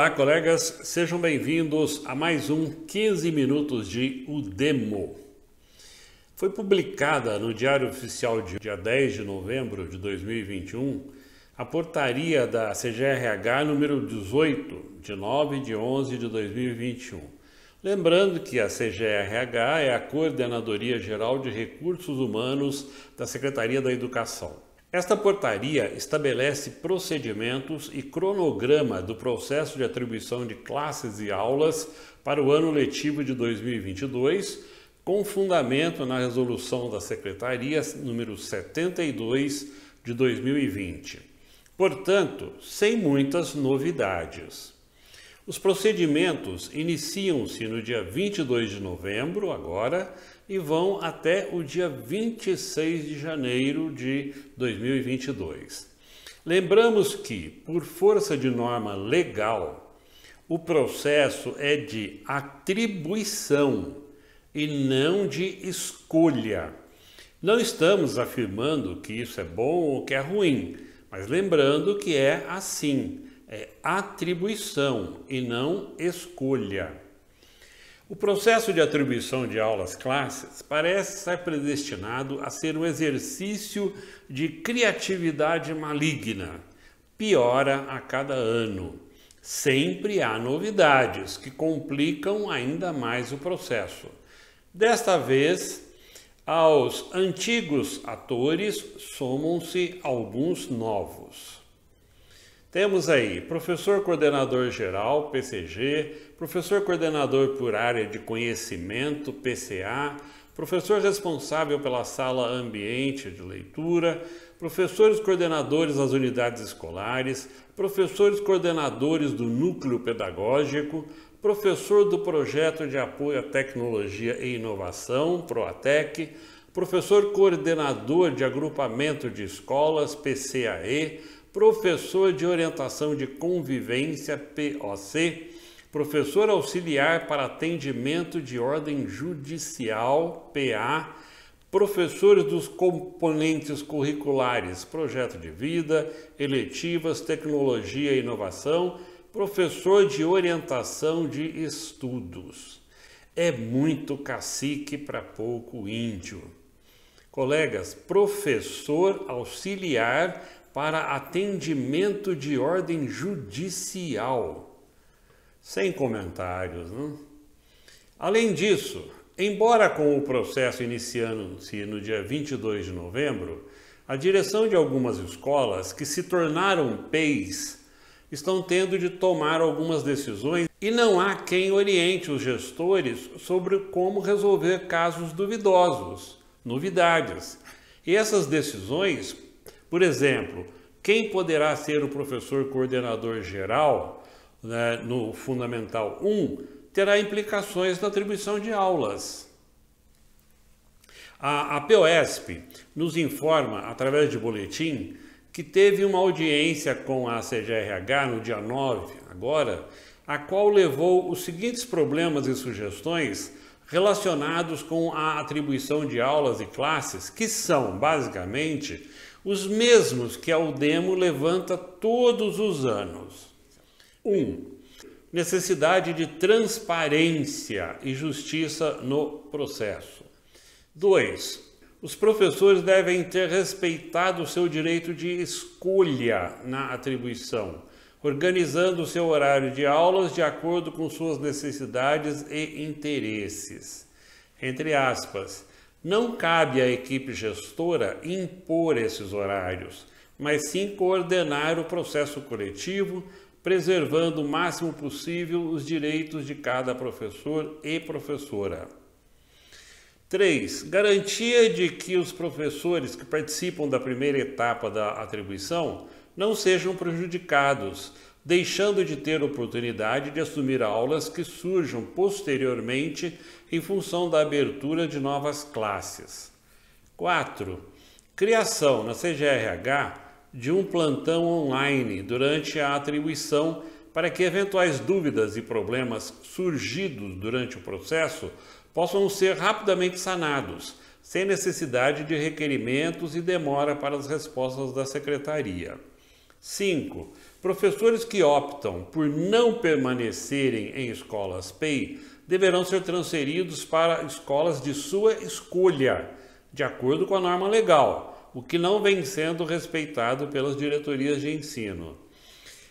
Olá, colegas, sejam bem-vindos a mais um 15 minutos de Udemo. Foi publicada no Diário Oficial de dia 10 de novembro de 2021 a portaria da CGRH número 18, de 9 de 11 de 2021. Lembrando que a CGRH é a Coordenadoria Geral de Recursos Humanos da Secretaria da Educação. Esta portaria estabelece procedimentos e cronograma do processo de atribuição de classes e aulas para o ano letivo de 2022, com fundamento na resolução da Secretaria número 72 de 2020. Portanto, sem muitas novidades. Os procedimentos iniciam-se no dia 22 de novembro, agora, e vão até o dia 26 de janeiro de 2022. Lembramos que, por força de norma legal, o processo é de atribuição e não de escolha. Não estamos afirmando que isso é bom ou que é ruim, mas lembrando que é assim. É atribuição e não escolha. O processo de atribuição de aulas-classes parece estar predestinado a ser um exercício de criatividade maligna. Piora a cada ano. Sempre há novidades que complicam ainda mais o processo. Desta vez, aos antigos atores somam-se alguns novos. Temos aí professor coordenador geral, PCG, professor coordenador por área de conhecimento, PCA, professor responsável pela sala ambiente de leitura, professores coordenadores das unidades escolares, professores coordenadores do núcleo pedagógico, professor do projeto de apoio à tecnologia e inovação, PROATEC, professor coordenador de agrupamento de escolas, PCAE, professor de orientação de convivência, POC, professor auxiliar para atendimento de ordem judicial, PA, professores dos componentes curriculares, projeto de vida, eletivas, tecnologia e inovação, professor de orientação de estudos. É muito cacique para pouco índio. Colegas, professor auxiliar para atendimento de ordem judicial. Sem comentários, não? Além disso, embora com o processo iniciando-se no dia 22 de novembro, a direção de algumas escolas que se tornaram PEIs estão tendo de tomar algumas decisões e não há quem oriente os gestores sobre como resolver casos duvidosos, novidades. E essas decisões, por exemplo, quem poderá ser o professor coordenador geral, né, no Fundamental 1, terá implicações na atribuição de aulas. A POSP nos informa, através de boletim, que teve uma audiência com a CGRH no dia 9, agora, a qual levou os seguintes problemas e sugestões relacionados com a atribuição de aulas e classes, que são, basicamente, os mesmos que a Udemo levanta todos os anos. 1. Necessidade de transparência e justiça no processo. 2. Os professores devem ter respeitado o seu direito de escolha na atribuição, organizando o seu horário de aulas de acordo com suas necessidades e interesses. Entre aspas, não cabe à equipe gestora impor esses horários, mas sim coordenar o processo coletivo, preservando o máximo possível os direitos de cada professor e professora. 3. Garantia de que os professores que participam da primeira etapa da atribuição não sejam prejudicados, deixando de ter oportunidade de assumir aulas que surjam posteriormente em função da abertura de novas classes. 4. Criação na CGRH de um plantão online durante a atribuição para que eventuais dúvidas e problemas surgidos durante o processo possam ser rapidamente sanados, sem necessidade de requerimentos e demora para as respostas da Secretaria. 5. Professores que optam por não permanecerem em escolas PEI deverão ser transferidos para escolas de sua escolha, de acordo com a norma legal, o que não vem sendo respeitado pelas diretorias de ensino.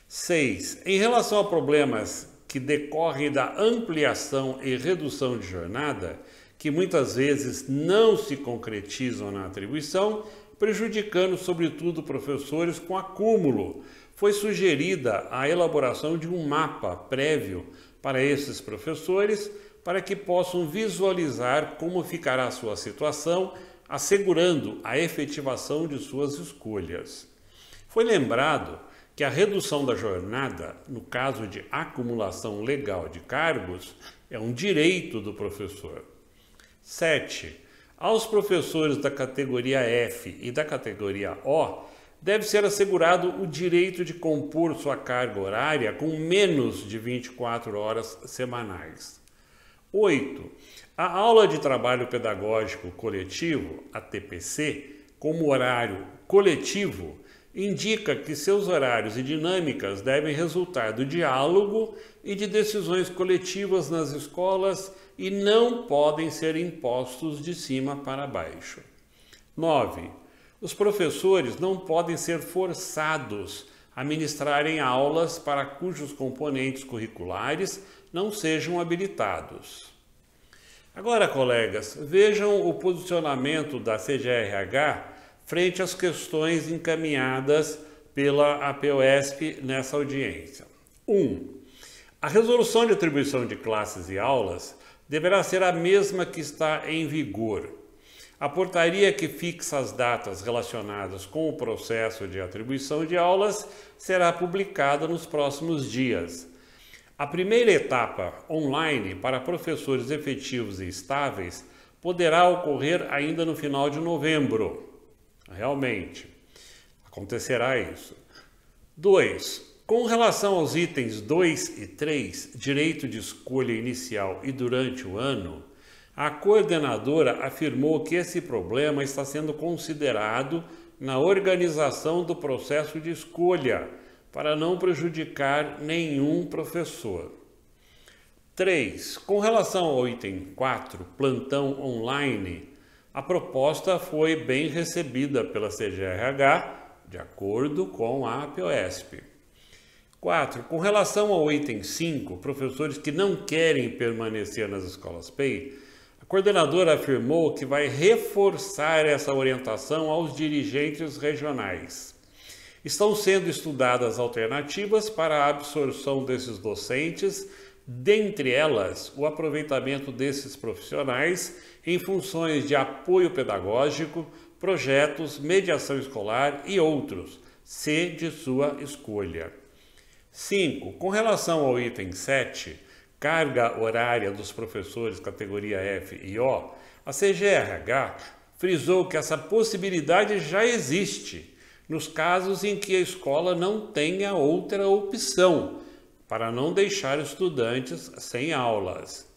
6. Em relação a problemas que decorrem da ampliação e redução de jornada, que muitas vezes não se concretizam na atribuição, prejudicando sobretudo professores com acúmulo, foi sugerida a elaboração de um mapa prévio para esses professores, para que possam visualizar como ficará a sua situação, assegurando a efetivação de suas escolhas. Foi lembrado que a redução da jornada, no caso de acumulação legal de cargos, é um direito do professor. 7. Aos professores da categoria F e da categoria O, deve ser assegurado o direito de compor sua carga horária com menos de 24 horas semanais. 8. A aula de trabalho pedagógico coletivo, a TPC, como horário coletivo, indica que seus horários e dinâmicas devem resultar do diálogo e de decisões coletivas nas escolas e não podem ser impostos de cima para baixo. 9. Os professores não podem ser forçados a ministrarem aulas para cujos componentes curriculares não sejam habilitados. Agora, colegas, vejam o posicionamento da CGRH frente às questões encaminhadas pela APUESP nessa audiência. 1. A resolução de atribuição de classes e aulas deverá ser a mesma que está em vigor. A portaria que fixa as datas relacionadas com o processo de atribuição de aulas será publicada nos próximos dias. A primeira etapa, online, para professores efetivos e estáveis, poderá ocorrer ainda no final de novembro. Realmente, acontecerá isso. 2. Com relação aos itens 2 e 3, direito de escolha inicial e durante o ano, a coordenadora afirmou que esse problema está sendo considerado na organização do processo de escolha, para não prejudicar nenhum professor. 3. Com relação ao item 4, plantão online, a proposta foi bem recebida pela CGRH, de acordo com a APUESP. 4. Com relação ao item 5, professores que não querem permanecer nas escolas PEI, a coordenadora afirmou que vai reforçar essa orientação aos dirigentes regionais. Estão sendo estudadas alternativas para a absorção desses docentes, dentre elas o aproveitamento desses profissionais em funções de apoio pedagógico, projetos, mediação escolar e outros, se de sua escolha. 5. Com relação ao item 7, carga horária dos professores categoria F e O, a CGRH frisou que essa possibilidade já existe nos casos em que a escola não tenha outra opção, para não deixar estudantes sem aulas.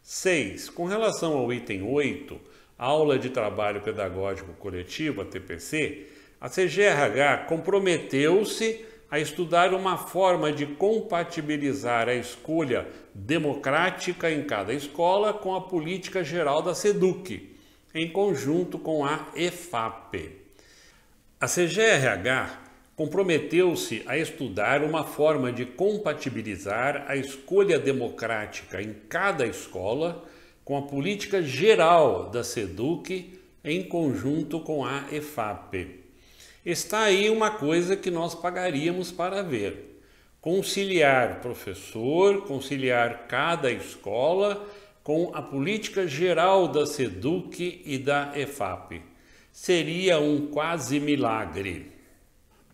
6. Com relação ao item 8, aula de trabalho pedagógico coletivo, a TPC, a CGRH comprometeu-se a estudar uma forma de compatibilizar a escolha democrática em cada escola com a política geral da SEDUC, em conjunto com a EFAP. A CGRH comprometeu-se a estudar uma forma de compatibilizar a escolha democrática em cada escola com a política geral da SEDUC, em conjunto com a EFAP. Está aí uma coisa que nós pagaríamos para ver. Conciliar professor, conciliar cada escola com a política geral da SEDUC e da EFAP. Seria um quase milagre.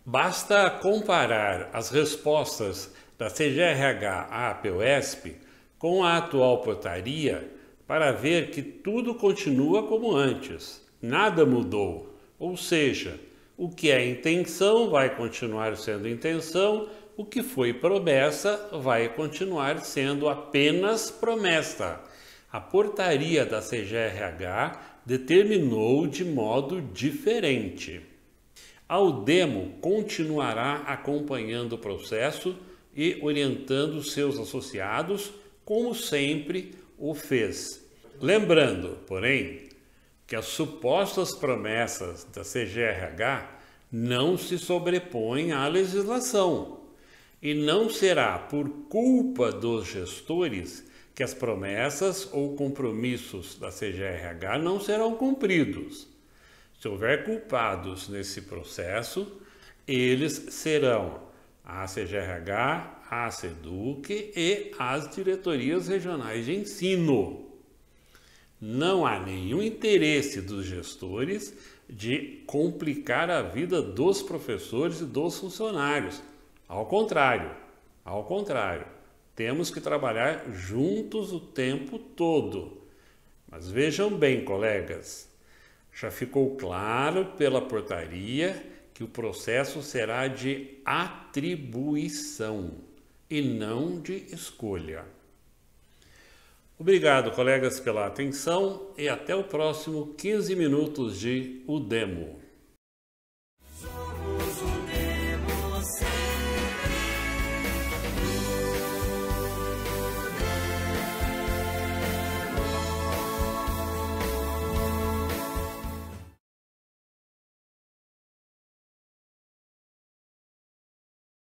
Basta comparar as respostas da CGRH à APUESP com a atual portaria para ver que tudo continua como antes. Nada mudou, ou seja, o que é intenção vai continuar sendo intenção, o que foi promessa vai continuar sendo apenas promessa. A portaria da CGRH determinou de modo diferente. A Udemo continuará acompanhando o processo e orientando seus associados, como sempre o fez. Lembrando, porém, que as supostas promessas da CGRH não se sobrepõem à legislação e não será por culpa dos gestores que as promessas ou compromissos da CGRH não serão cumpridos. Se houver culpados nesse processo, eles serão a CGRH, a SEDUC e as diretorias regionais de ensino. Não há nenhum interesse dos gestores de complicar a vida dos professores e dos funcionários. Ao contrário, temos que trabalhar juntos o tempo todo. Mas vejam bem, colegas, já ficou claro pela portaria que o processo será de atribuição e não de escolha. Obrigado, colegas, pela atenção e até o próximo 15 minutos de Udemo.